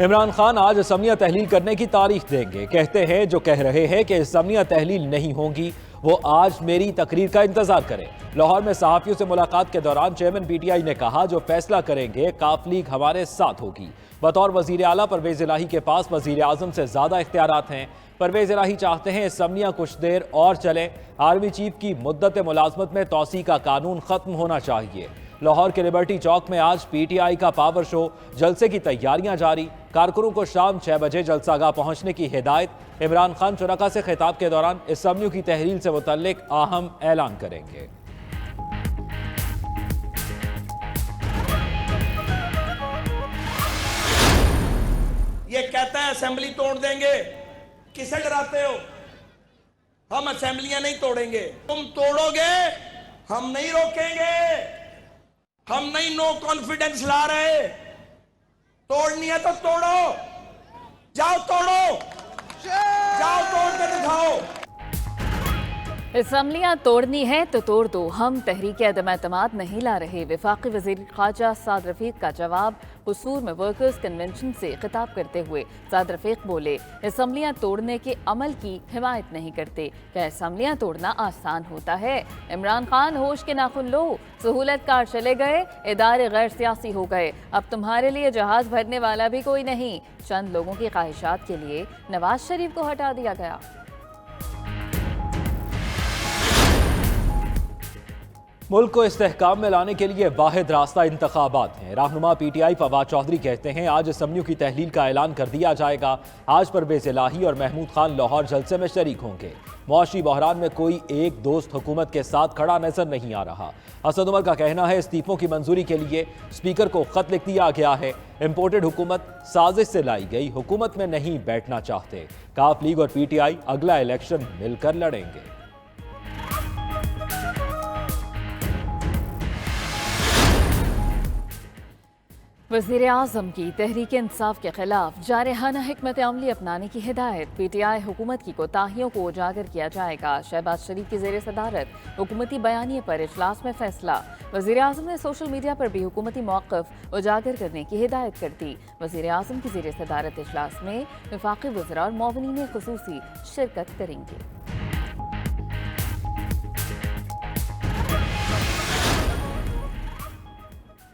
इमरान खान आज असम्बलियां तहलील करने की तारीख देंगे। कहते हैं जो कह रहे हैं कि असम्बलियां तहलील नहीं होंगी वो आज मेरी तकरीर का इंतजार करें। लाहौर में सहाफियों से मुलाकात के दौरान चेयरमैन पीटीआई ने कहा जो फैसला करेंगे काफ लीग हमारे साथ होगी। बतौर वजीर आला परवेज इलाही के पास वजीर आजम से ज्यादा इख्तियारात हैं। परवेज इलाही चाहते हैं असम्बलियां कुछ देर और चलें। आर्मी चीफ की मुद्दत मुलाजमत में तोसी का कानून खत्म होना चाहिए। लाहौर के लिबर्टी चौक में आज पीटीआई का पावर शो, जलसे की तैयारियां जारी। कारकुनों को शाम 6 बजे जलसागाह पहुंचने की हिदायत। इमरान खान शुरका से खिताब के दौरान असम्बलियों की तहरील से मुतल्लिक अहम ऐलान करेंगे। ये कहता है असेंबली तोड़ देंगे, किसे डराते हो? हम असेंबलियां नहीं तोड़ेंगे। तुम तोड़ोगे, हम नहीं रोकेंगे। हम नहीं नो कॉन्फिडेंस ला रहे। तोड़नी है तो तोड़ो, जाओ तोड़ो, जाओ तोड़ के दिखाओ। असम्बलियां तोड़नी है तो तोड़ दो, हम तहरीक अदम एतमाद नहीं ला रहे। वफाकी वज़ीर ख़ारजा साद रफ़ीक का जवाब। हुसूर में वर्कर्स कन्वेंशन से खिताब करते हुए साद रफ़ीक बोले असम्बलियां तोड़ने के अमल की हिमायत नहीं करते। क्या असम्बलियां तोड़ना आसान होता है? इमरान खान होश के नाखुन लो, सहूलत कार चले गए, इदारे गैर सियासी हो गए। अब तुम्हारे लिए जहाज भरने वाला भी कोई नहीं। चंद लोगों की ख्वाहिशात के लिए नवाज शरीफ को हटा दिया गया। मुल्क को इस्तेहकाम में लाने के लिए वाहिद रास्ता इंतखाबात हैं। रहनुमा पीटीआई फवाद चौधरी कहते हैं आज असम्बलियों की तहलील का ऐलान कर दिया जाएगा। आज परवेज इलाही और महमूद खान लाहौर जलसे में शरीक होंगे। मुआशी बहरान में कोई एक दोस्त हुकूमत के साथ खड़ा नजर नहीं आ रहा। असद उमर का कहना है इस्तीफों की मंजूरी के लिए स्पीकर को खत लिख दिया गया है। इंपोर्टेड हुकूमत साजिश से लाई गई हुकूमत में नहीं बैठना चाहते। काफ लीग और पीटीआई अगला इलेक्शन मिलकर लड़ेंगे। वज़ीर आज़म की तहरीक इंसाफ के खिलाफ जारहाना हिकमत अमली अपनाने की हिदायत। पीटीआई हुकूमत की कोताहियों को उजागर किया जाएगा। शहबाज शरीफ की ज़ेर सदारत हुकूमती बयानिए पर इजलास में फैसला। वज़ीर आज़म ने सोशल मीडिया पर भी हुकूमती मौक़िफ़ उजागर करने की हिदायत कर दी। वज़ीर आज़म की ज़ेर सदारत इजलास में वफाकी वज़रा और मुआविनीन ख़ुसूसी शिरकत करेंगे।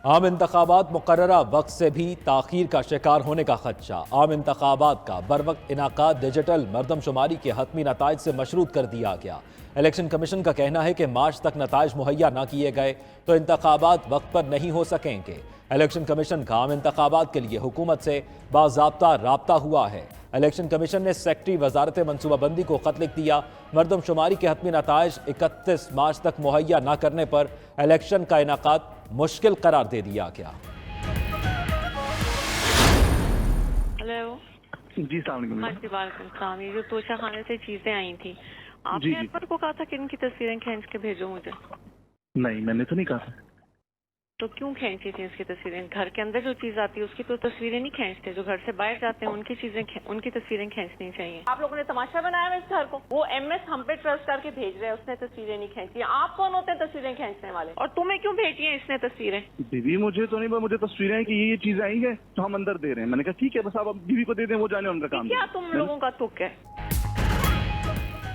आम इंतखाबात मुकर्ररा वक्त से भी ताख़ीर का शिकार होने का खदशा। आम इंतखाबात का बरवक्त इनाकाद डिजिटल मरदमशुमारी के हतमी नताइज से मशरूत कर दिया गया। इलेक्शन कमीशन का कहना है कि मार्च तक नताइज मुहैया न किए गए तो इंतखाबात वक्त पर नहीं हो सकेंगे। इलेक्शन कमीशन का आम इंतखाबात के लिए हुकूमत से बाज़ाब्ता राब्ता हुआ है। इलेक्शन कमीशन ने सेक्रेटरी वजारत मनसूबाबंदी को खत लिख दिया। मरदमशुमारी के हतमी नताइज 31 मार्च तक मुहैया न करने पर इलेक्शन का इनाकाद मुश्किल करार दे दिया गया। हेलो जी सलाम। हाँ जी वालेकुम। ये जो तोशा खाने से चीजें आई थी, आपने अनवर को कहा था कि इनकी तस्वीरें खींच के भेजो मुझे? नहीं, मैंने तो नहीं कहा था। तो क्यों खींची थी इसकी तस्वीरें? घर के अंदर जो चीज आती है उसकी तो तस्वीरें नहीं खींचते, जो घर से बाहर जाते हैं उनकी उनकी तस्वीरें खींचनी चाहिए। आप लोगों ने तमाशा बनाया है इस घर को। वो एमएस हम पे ट्रस्ट करके भेज रहे हैं, उसने तस्वीरें नहीं खींची। आप कौन होते हैं तस्वीरें खींचने वाले? और तुम्हें क्यों भेजी है इसने तस्वीरें? बीवी मुझे तो नहीं, मुझे तस्वीरें हैं कि ये चीजें आई है तो हम अंदर दे रहे हैं। मैंने कहा ठीक है, बस आप बीवी को दे दें, वो जाने उनका काम। क्या तुम लोगों का तुक है?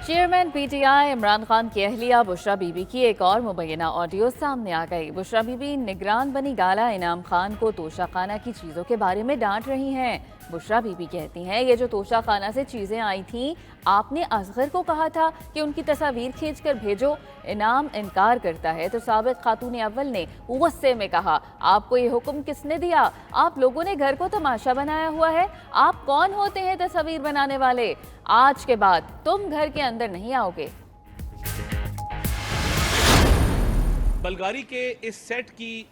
चेयरमैन पीटीआई इमरान खान की अहलिया बुशरा बीबी की एक और मुबैना ऑडियो सामने आ गई। बुशरा बीबी निगरान बनी गाला इनाम खान को तोशा खाना की चीज़ों के बारे में डांट रही हैं। बुशरा बीबी कहती हैं ये जो तोशा खाना से चीज़ें आई थीं, आपने असगर को कहा था कि उनकी तस्वीर खींचकर भेजो। इनाम इनकार करता है तो साबिक खातून अव्वल ने गुस्से में कहा आपको ये हुक्म किसने दिया? आप लोगों ने घर को तमाशा बनाया हुआ है। आप कौन होते हैं तस्वीर बनाने वाले? आज के बाद तुम घर के अंदर नहीं आओगे। बल्गारी के इस सेट की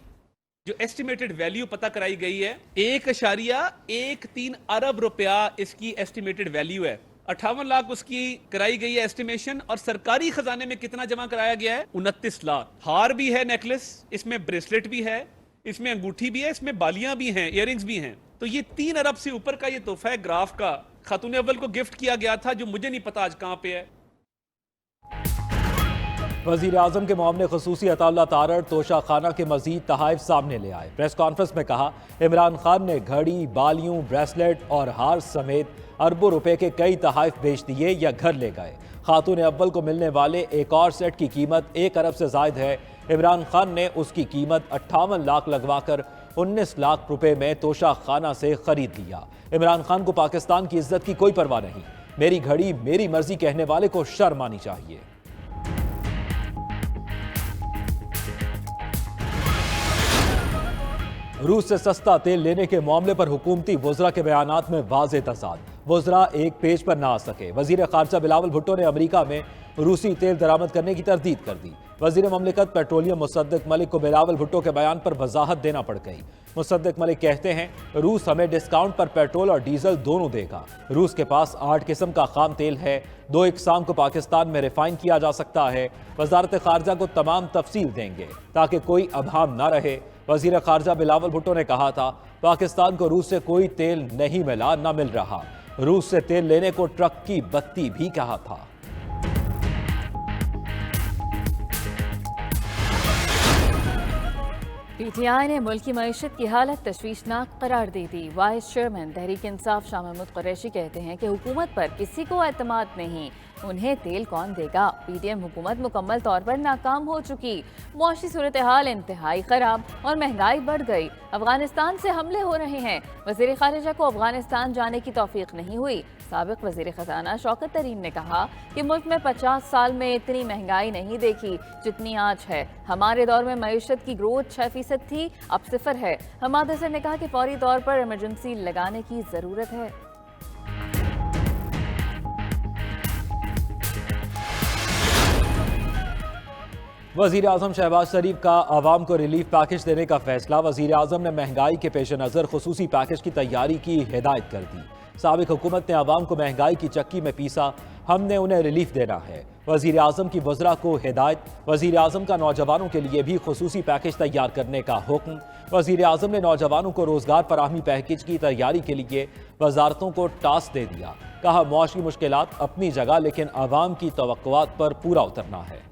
जो एस्टिमेटेड वैल्यू पता कराई गई है 1.13 अरब रुपया इसकी एस्टिमेटेड वैल्यू है। 58 लाख उसकी कराई गई है एस्टिमेशन, और सरकारी खजाने में कितना जमा कराया गया है? 29 लाख। हार भी है, नेकलेस, इसमें ब्रेसलेट भी है, इसमें अंगूठी भी है, इसमें बालियां भी हैं, इयररिंग्स भी हैं। तो ये 3 अरब से ऊपर का ये तोहफा है ग्राफ का, खातून अव्वल को गिफ्ट किया गया था, जो मुझे नहीं पता आज कहां पे है। वजीर आजम के मामले खसूसी अताउल्ला तारड़ तोशा खाना के मजीद तहाइफ सामने ले आए। प्रेस कॉन्फ्रेंस में कहा, इमरान खान ने घड़ी, बालियों, ब्रेसलेट और हार समेत अरबों रुपए के कई तहाइफ बेच दिए या घर ले गए। खातून अव्वल को मिलने वाले एक और सेट की कीमत 1 अरब से जायद है। इमरान खान ने उसकी कीमत 58 लाख लगवाकर 19 लाख रुपए में तोशा खाना से खरीद लिया। इमरान खान को पाकिस्तान की इज्जत की कोई परवाह नहीं। मेरी घड़ी मेरी मर्जी कहने वाले को शर्म आनी चाहिए। रूस से सस्ता तेल लेने के मामले पर हुकूमती वज़रा के बयानात में वाज़ेह तज़ाद। वज़रा एक पेज पर ना आ सके। वज़ीर ख़ारजा बिलावल भुट्टो ने अमरीका में रूसी तेल दरामद करने की तरदीद कर दी। वज़ीर ममलिकत पेट्रोलियम मुसद्दिक मलिक को बिलावल भुट्टो के बयान पर वजाहत देना पड़ गई। मुसद्दिक मलिक कहते हैं, रूस हमें डिस्काउंट पर पेट्रोल और डीजल दोनों देगा। रूस के पास 8 किस्म का खाम तेल है। 2 इकसाम को पाकिस्तान में रिफाइन किया जा सकता है। वजारत ख़ारजा को तमाम तफसील देंगे ताकि कोई अभाम ना रहे। वज़ीर ख़ारजा बिलावल भुट्टो ने कहा था, पाकिस्तान को रूस से कोई तेल नहीं मिला, न मिल रहा। रूस से तेल लेने को ट्रक की बत्ती भी कहा था। पीटीआई ने मुल्क की मईशत की हालत तशवीशनाक करार दे दी। वाइस चेयरमैन तहरीक इंसाफ शाह महमूद कुरैशी कहते हैं कि हुकूमत पर किसी को एतमाद नहीं, उन्हें तेल कौन देगा। पीडीएम हुकूमत मुकम्मल तौर पर नाकाम हो चुकी। मुआशी सूरत हाल इंतहाई खराब और महंगाई बढ़ गई। अफगानिस्तान से हमले हो रहे हैं। वज़ीर ख़ारिजा को अफगानिस्तान जाने की तौफीक नहीं हुई। साबिक़ वज़ीर ख़जाना शौकत तरीन ने कहा कि मुल्क में 50 साल में इतनी महंगाई नहीं देखी जितनी आज है। हमारे दौर में मईशत की ग्रोथ 6% थी, अब 0 है। हमाद हसन ने कहा कि फौरी तौर पर इमरजेंसी लगाने की ज़रूरत है। वज़ीर आज़म शहबाज शरीफ का आवाम को रिलीफ पैकेज देने का फैसला। वज़ीर आज़म ने महंगाई के पेश नज़र खुसूसी पैकेज की तैयारी की हिदायत कर दी। साबिक़ हुकूमत ने आवाम को महंगाई की चक्की में पीसा, हमने उन्हें रिलीफ देना है। वज़ीर आज़म की वज़रा को हिदायत। वज़ीर आज़म का नौजवानों के लिए भी खुसूसी पैकेज तैयार करने का हुक्म। वज़ीर आज़म ने नौजवानों को रोज़गार फराहमी पैकेज की तैयारी के लिए वजारतों को टास्क दे दिया। कहा, मुआशी मुश्किलात अपनी जगह, लेकिन आवाम की तवक्कुआत पर पूरा उतरना है।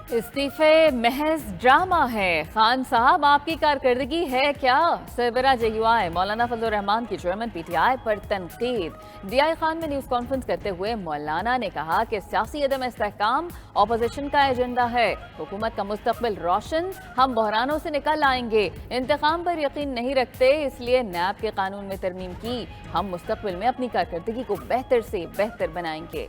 इस्तीफे महज ड्रामा है। खान साहब, आपकी कारकर्दगी है क्या? सरबरा JUI मौलाना फजल रहमान की चेयरमैन PTI पर तनकीद। DI खान में न्यूज़ कॉन्फ्रेंस करते हुए मौलाना ने कहा कि सियासी अदम इस्तेहकाम अपोजिशन का एजेंडा है। हुकूमत का मुस्तकबिल रोशन, हम बहरानों से निकल आएंगे। इंतकाम पर यकीन नहीं रखते, इसलिए नैब के कानून में तरमीम की। हम मुस्तकबिल में अपनी कारकर्दगी को बेहतर से बेहतर बनाएंगे।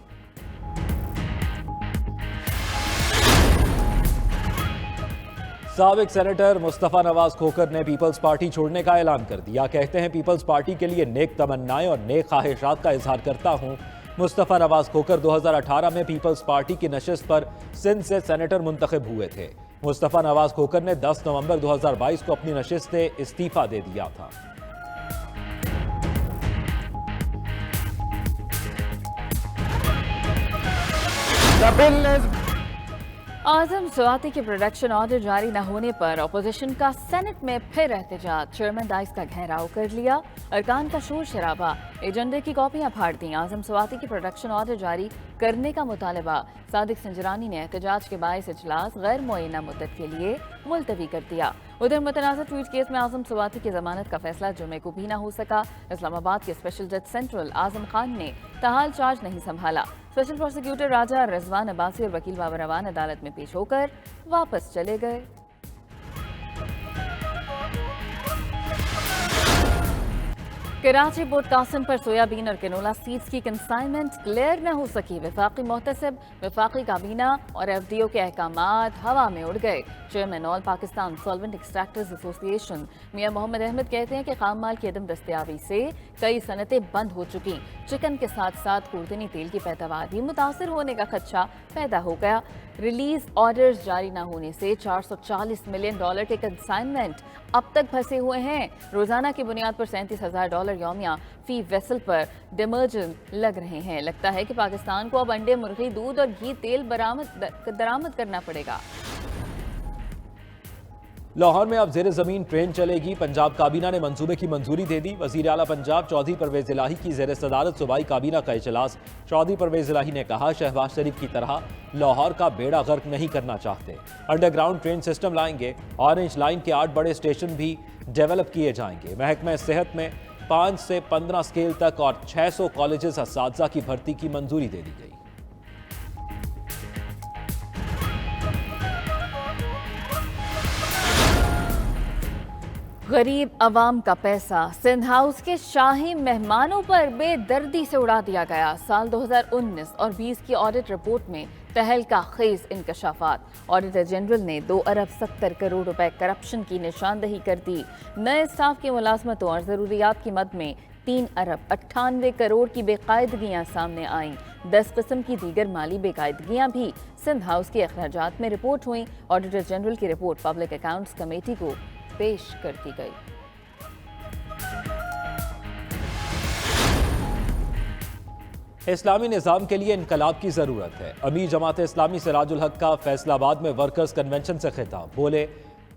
साबिक सेनेटर मुस्तफ़ा नवाज खोखर ने पीपल्स पार्टी छोड़ने का ऐलान कर दिया। कहते हैं, पीपल्स पार्टी के लिए नेक तमन्नाएं और नेक ख्वाहिशात का इजहार करता हूं। मुस्तफ़ा नवाज खोखर 2018 में पीपल्स पार्टी की नशिस्त पर सिंध से सेनेटर मुंतखब हुए थे। मुस्तफ़ा नवाज खोखर ने 10 नवंबर 2022 को अपनी नशिस्त से इस्तीफा दे दिया था। आजम स्वाति के प्रोडक्शन ऑर्डर जारी न होने पर अपोजिशन का सेनेट में फिर एहतजाज। चेयरमैन डाइस का घेराव कर लिया, अरकान का शोर शराबा, एजेंडे की कॉपियां फाड़ दी। आजम स्वाति की प्रोडक्शन ऑर्डर जारी करने का मुतालबा। सादिक संजरानी ने एहतजाज के बायस इजलास गैर मुअय्यना मुद्दत के लिए मुलतवी कर दिया। उधर मुतनाज़ ट्वीट केस में आजम स्वाति की जमानत का फैसला जुमे को भी न हो सका। इस्लामाबाद के स्पेशल जज सेंट्रल आजम खान ने ताहाल चार्ज नहीं संभाला। स्पेशल प्रोसिक्यूटर राजा रिजवान अब्बासी और वकील बाबर रवान अदालत में पेश होकर वापस चले गए। कराची बोर्ड कासिम पर सोयाबीन और कैनोला सीड्स की कंसाइनमेंट क्लियर न हो सकी। वफाकी मोहतसिब, वफाकी काबीना और FDO के अहकामात हवा में उड़ गए। Chairman all Pakistan solvent extractors association Mian Mohammad Ahmad कहते हैं कि खाम माल की अदम दस्तयाबी से कई सनतें बंद हो चुकी। चिकन के साथ साथ खुर्दनी तेल की पैदावार भी मुतासर होने का खदशा पैदा हो गया। रिलीज ऑर्डर्स जारी न होने से $440 मिलियन के कंसाइनमेंट अब तक फंसे हुए हैं। रोजाना की बुनियाद पर $37,000 यौमिया फी वेसल पर डेमर्जन लग रहे हैं। लगता है कि पाकिस्तान को अब अंडे, मुर्गी, दूध और घी तेल दरामद करना पड़ेगा। लाहौर में अब जेर जमीन ट्रेन चलेगी। पंजाब काबीना ने मंसूबे की मंजूरी दे दी। वजीर आला पंजाब चौधरी परवेज इलाही की जेर सदारत सूबाई काबीना का इजलास। चौधरी परवेज इलाही ने कहा, शहबाज शरीफ की तरह लाहौर का बेड़ा गर्क नहीं करना चाहते। अंडरग्राउंड ट्रेन सिस्टम लाएंगे। ऑरेंज लाइन के 8 बड़े स्टेशन भी डेवलप किए जाएंगे। महकमा सेहत में 5 से 15 स्केल तक और 600 कॉलेजेस असातिज़ा की भर्ती की मंजूरी दे दी गई। गरीब अवाम का पैसा सिंध हाउस के शाही मेहमानों पर बेदर्दी से उड़ा दिया गया। साल 2019 और 20 की ऑडिट रिपोर्ट में तहलका खेज इंकशाफात। ऑडिटर जनरल ने 2 अरब 70 करोड़ रुपए करप्शन की निशानदही कर दी। नए स्टाफ की मुलाजमतों और ज़रूरियात की मद में 3 अरब 98 करोड़ की बेकायदगियां सामने आईं। 10 किस्म की दीगर माली बेकायदगियां भी सिंध हाउस के अखराजात में रिपोर्ट हुई। ऑडिटर जनरल की रिपोर्ट पब्लिक अकाउंट्स कमेटी को पेश कर दी गई। इस्लामी निज़ाम के लिए इनकलाब की जरूरत है। अमीर जमात इस्लामी सिराजुल हक का फैसलाबाद में वर्कर्स कन्वेंशन से खिताब। बोले,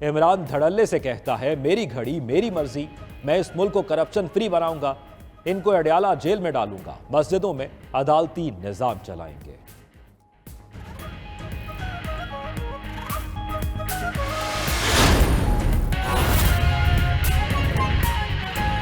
इमरान धड़ल्ले से कहता है मेरी घड़ी मेरी मर्जी, मैं इस मुल्क को करप्शन फ्री बनाऊंगा, इनको अडयाला जेल में डालूंगा, मस्जिदों में अदालती निज़ाम चलाएंगे।